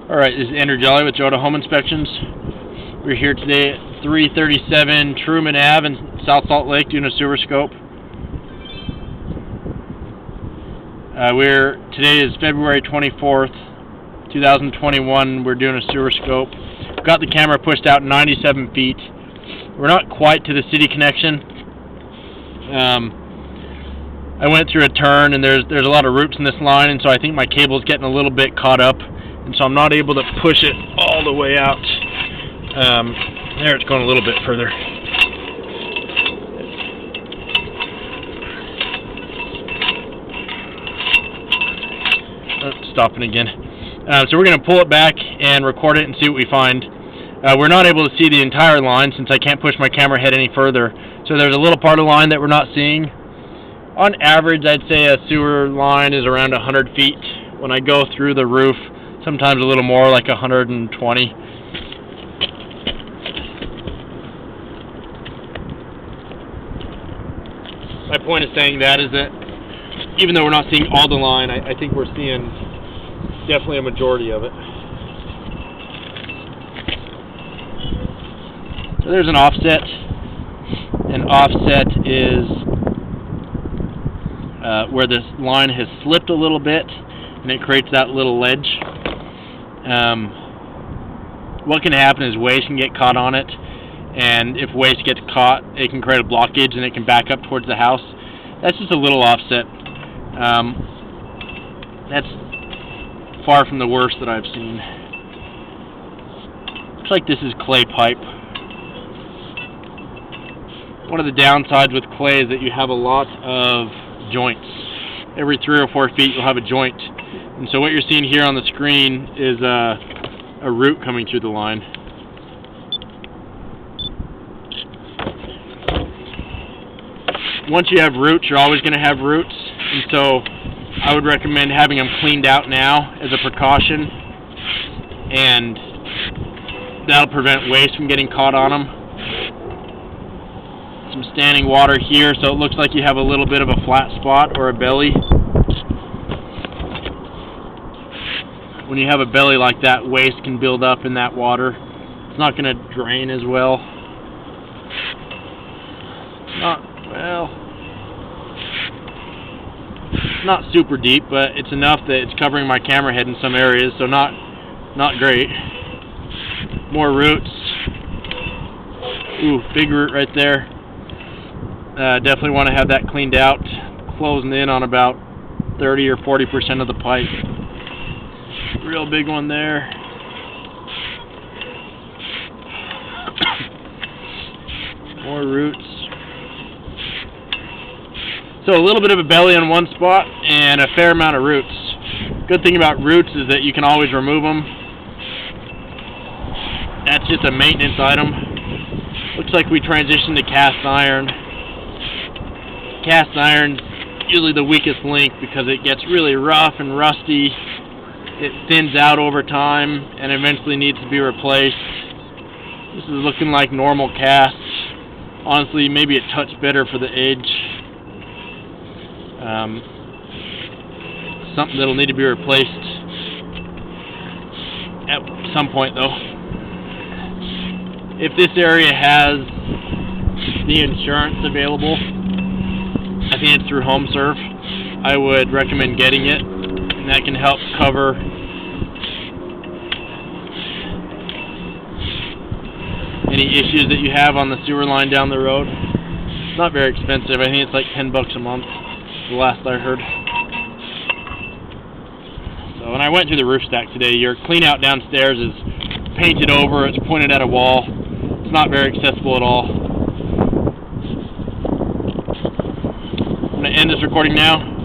Alright, this is Andrew Jolly with Joda Home Inspections. We're here today at 337 Truman Ave in South Salt Lake doing a sewer scope. Today is February 24th, 2021. We're doing a sewer scope. Got the camera pushed out 97 feet. We're not quite to the city connection. I went through a turn and there's a lot of roots in this line, and so I think my cable's getting a little bit caught up. And so I'm not able to push it all the way out. There, it's going a little bit further. Oh, stopping again. So we're going to pull it back and record it and see what we find. We're not able to see the entire line since I can't push my camera head any further. So there's a little part of the line that we're not seeing. On average, I'd say a sewer line is around 100 feet. When I go through the roof, sometimes a little more, like 120. My point of saying that is that even though we're not seeing all the line, I think we're seeing definitely a majority of it. So there's an offset. An offset is where this line has slipped a little bit and it creates that little ledge. What can happen is waste can get caught on it, and if waste gets caught, it can create a blockage and it can back up towards the house. That's just a little offset. That's far from the worst that I've seen. Looks like this is clay pipe. One of the downsides with clay is that you have a lot of joints. Every 3 or 4 feet you'll have a joint. And so what you're seeing here on the screen is a root coming through the line. Once you have roots, you're always going to have roots. And so I would recommend having them cleaned out now as a precaution. And that'll prevent waste from getting caught on them. Some standing water here, so it looks like you have a little bit of a flat spot or a belly. When you have a belly like that, waste can build up in that water. It's not going to drain as well. Not super deep, but it's enough that it's covering my camera head in some areas, so not great. More roots. Ooh, big root right there. Definitely want to have that cleaned out, closing in on about 30 or 40% of the pipe. Real big one there. More roots. So a little bit of a belly on one spot and a fair amount of roots. Good thing about roots is that you can always remove them. That's just a maintenance item. Looks like we transitioned to cast iron. Cast iron's usually the weakest link because it gets really rough and rusty. It thins out over time and eventually needs to be replaced. This is looking like normal cast. Honestly, maybe a touch better for the age. Something that'll need to be replaced at some point though. If this area has the insurance available, I think it's through HomeServe, I would recommend getting it. And that can help cover any issues that you have on the sewer line down the road. It's not very expensive. I think it's like $10 a month, the last I heard. So when I went through the roof stack today, your clean out downstairs is painted over, it's pointed at a wall. It's not very accessible at all. I'm going to end this recording now.